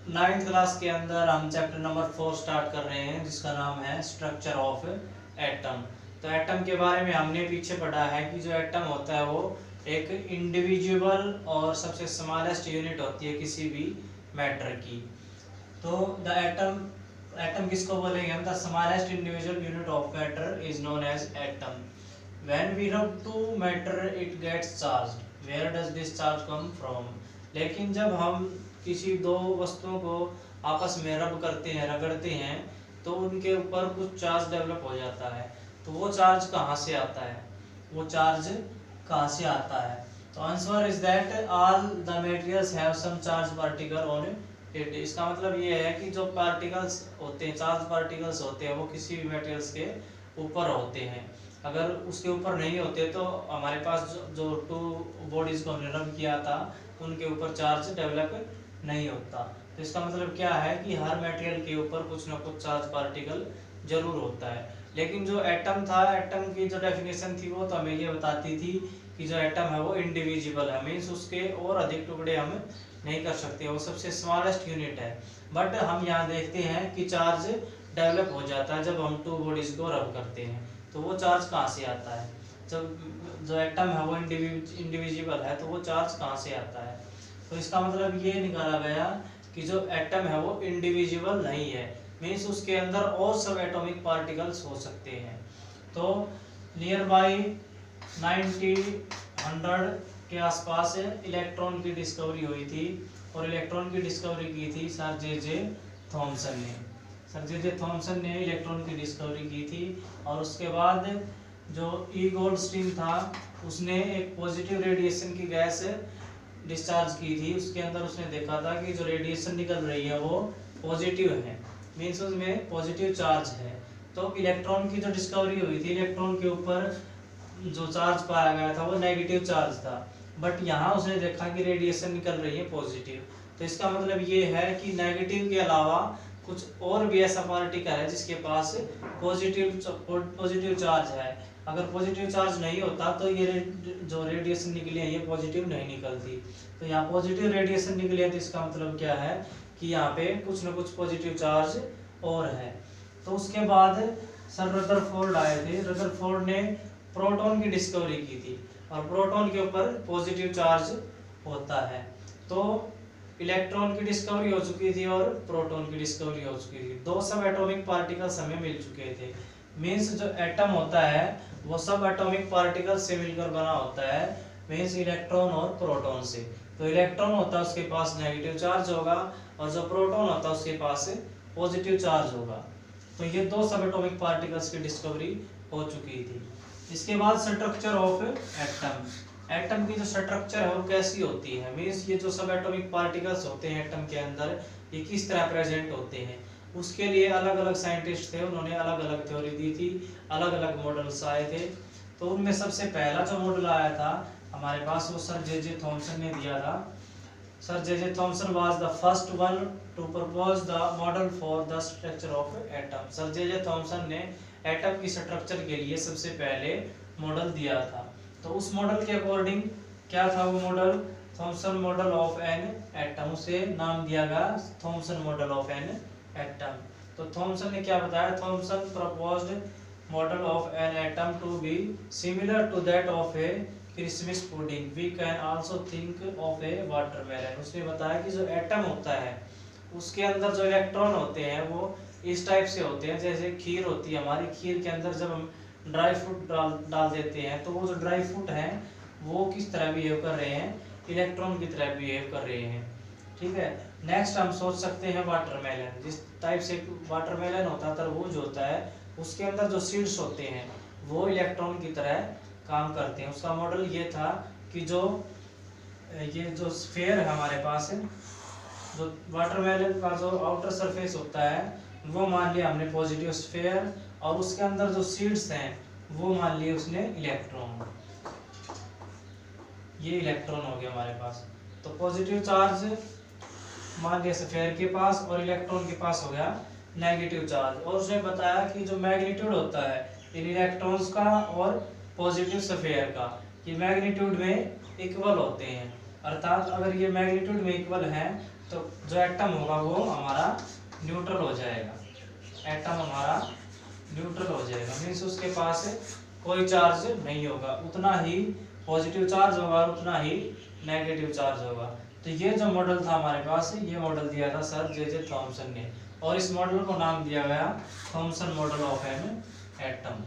Ninth class के अंदर हम चैप्टर नंबर 4 स्टार्ट कर रहे हैं, जिसका नाम है स्ट्रक्चर ऑफ एटम। तो एटम के बारे में हमने पीछे पढ़ा है कि जो एटम होता है वो एक इंडिविजुअल और सबसे स्मॉलेस्ट यूनिट होती है किसी भी मैटर की। तो द एटम किसको बोलेंगे हम? The smallest individual unit of matter is known as atom. When we rub to matter it gets charged. Where does this charge come from? लेकिन जब हम किसी दो वस्तुओं को आपस में रब करते हैं, रगड़ते हैं, तो उनके ऊपर कुछ चार्ज डेवलप हो जाता है। तो वो चार्ज कहाँ से आता है? वो चार्ज कहाँ से आता है? तो answer is that all the materials have some charge particle on it. इसका मतलब ये है कि जो पार्टिकल्स होते हैं, चार्ज पार्टिकल्स होते हैं, वो किसी भी मटेरियल्स के ऊपर होते हैं। अगर उसके ऊपर नहीं होते तो हमारे पास जो टू बॉडीज को हमने रब किया था उनके ऊपर चार्ज डेवलप नहीं होता। तो इसका मतलब क्या है कि हर मटेरियल के ऊपर कुछ ना कुछ चार्ज पार्टिकल जरूर होता है। लेकिन जो एटम था, एटम की जो डेफिनेशन थी वो तो हमें ये बताती थी कि जो एटम है वो इंडिविजिबल है, मीन्स उसके और अधिक टुकड़े हम नहीं कर सकते, वो सबसे स्मॉलेस्ट यूनिट है। बट हम यहाँ देखते हैं कि चार्ज डेवलप हो जाता है जब हम टू बॉडीज को रब करते हैं। तो वो चार्ज कहाँ से आता है? जब जो एटम है वो इंडिविजिबल है तो वो चार्ज कहाँ से आता है? तो इसका मतलब ये निकाला गया कि जो एटम है वो इंडिविजुअल नहीं है, मीन्स उसके अंदर और सब एटॉमिक पार्टिकल्स हो सकते हैं। तो नियर बाई 1900 के आसपास इलेक्ट्रॉन की डिस्कवरी हुई थी, और इलेक्ट्रॉन की डिस्कवरी की थी सर जे थॉमसन ने। सर जे थॉमसन ने इलेक्ट्रॉन की डिस्कवरी की थी, और उसके बाद जो ई गोल्डस्टीन था उसने एक पॉजिटिव रेडिएशन की गैस डिस्चार्ज की थी। उसके अंदर उसने देखा था कि जो रेडिएशन निकल रही है वो पॉजिटिव है, मीन्स उसमें पॉजिटिव चार्ज है। तो इलेक्ट्रॉन की जो डिस्कवरी हुई थी, इलेक्ट्रॉन के ऊपर जो चार्ज पाया गया था वो नेगेटिव चार्ज था, बट यहाँ उसने देखा कि रेडिएशन निकल रही है पॉजिटिव। तो इसका मतलब ये है कि नेगेटिव के अलावा कुछ और भी ऐसा पार्टिकल है जिसके पास पॉजिटिव चार्ज है। अगर पॉजिटिव चार्ज नहीं होता तो ये जो रेडिएशन निकली है ये पॉजिटिव नहीं निकलती। तो यहाँ पॉजिटिव रेडिएशन निकली है, तो इसका मतलब क्या है कि यहाँ पे कुछ ना कुछ पॉजिटिव चार्ज और है। तो उसके बाद सर रदरफोर्ड आए थे। रदरफोर्ड ने प्रोटॉन की डिस्कवरी की थी, और प्रोटॉन के ऊपर पॉजिटिव चार्ज होता है। तो इलेक्ट्रॉन की डिस्कवरी हो चुकी थी और प्रोटॉन की डिस्कवरी हो चुकी थी। दो सब एटॉमिक पार्टिकल्स हमें मिल चुके थे। मीन्स जो एटम होता है वो सब एटॉमिक पार्टिकल से मिलकर बना होता है, मीन्स इलेक्ट्रॉन और प्रोटॉन से। तो इलेक्ट्रॉन होता है उसके पास नेगेटिव चार्ज होगा, और जो प्रोटॉन होता है उसके पास पॉजिटिव चार्ज होगा। तो ये दो सब एटॉमिक पार्टिकल्स की डिस्कवरी हो चुकी थी। इसके बाद स्ट्रक्चर ऑफ एटम। एटम की जो स्ट्रक्चर है वो कैसी होती है, मीन्स ये जो सब एटॉमिक पार्टिकल्स होते हैं एटम के अंदर ये किस तरह प्रेजेंट होते हैं, उसके लिए अलग अलग साइंटिस्ट थे, उन्होंने अलग अलग थ्योरी दी थी, अलग अलग मॉडल्स आए थे। तो उनमें सबसे पहला जो मॉडल आया था हमारे पास वो सर जे थॉमसन ने दिया था। Sir J Thomson was the first one two propose the model for the structure of atom. Sir J Thomson ने एटम की स्ट्रक्चर के लिए सबसे पहले मॉडल दिया था। तो उस मॉडल के अकॉर्डिंग क्या था वो model? Thomson model of an atom, उसे नाम दिया गया Thomson model of an atom. तो थॉमसन ने क्या बताया? Thomson proposed model of an atom to be similar to that of a Christmas pudding, we can also think of a watermelon. उसने बताया कि जो एटम होता है उसके अंदर जो इलेक्ट्रॉन होते हैं वो इस टाइप से होते हैं, जैसे खीर होती है हमारी, खीर के अंदर जब हम ड्राई फ्रूट डाल देते हैं तो वो जो ड्राई फ्रूट है वो किस तरह बिहेव कर रहे हैं? इलेक्ट्रॉन की तरह बिहेव कर रहे हैं। ठीक है। नेक्स्ट हम सोच सकते हैं वाटरमेलन। जिस टाइप से वाटरमेलन होता है, तरबूज होता है, उसके अंदर जो सीड्स होते हैं वो इलेक्ट्रॉन की तरह काम करते हैं। उसका मॉडल ये था कि ये जो स्फीयर है हमारे पास, जो वाटरमेलन का जो आउटर सरफेस होता है वो मान लिया हमने पॉजिटिव स्फीयर, और उसके अंदर जो सीड्स हैं वो मान लिए उसने इलेक्ट्रॉन। ये इलेक्ट्रॉन हो गया हमारे पास। तो पॉजिटिव चार्ज मान लिया स्फीयर के पास, और इलेक्ट्रॉन के पास हो गया नेगेटिव चार्ज। और उसने बताया कि जो मैग्नीट्यूड होता है इन इलेक्ट्रॉन्स का और पॉजिटिव स्फीयर का, ये मैग्नीट्यूड में इक्वल होते हैं। अर्थात अगर ये मैग्नीट्यूड में इक्वल है तो जो एटम होगा वो हमारा न्यूट्रल हो जाएगा। एटम हमारा न्यूट्रल हो जाएगा, मीन्स उसके पास कोई चार्ज नहीं होगा, उतना ही पॉजिटिव चार्ज होगा और उतना ही नेगेटिव चार्ज होगा। तो ये जो मॉडल था हमारे पास, ये मॉडल दिया था सर जे थॉमसन ने, और इस मॉडल को नाम दिया गया Thomson model of an atom.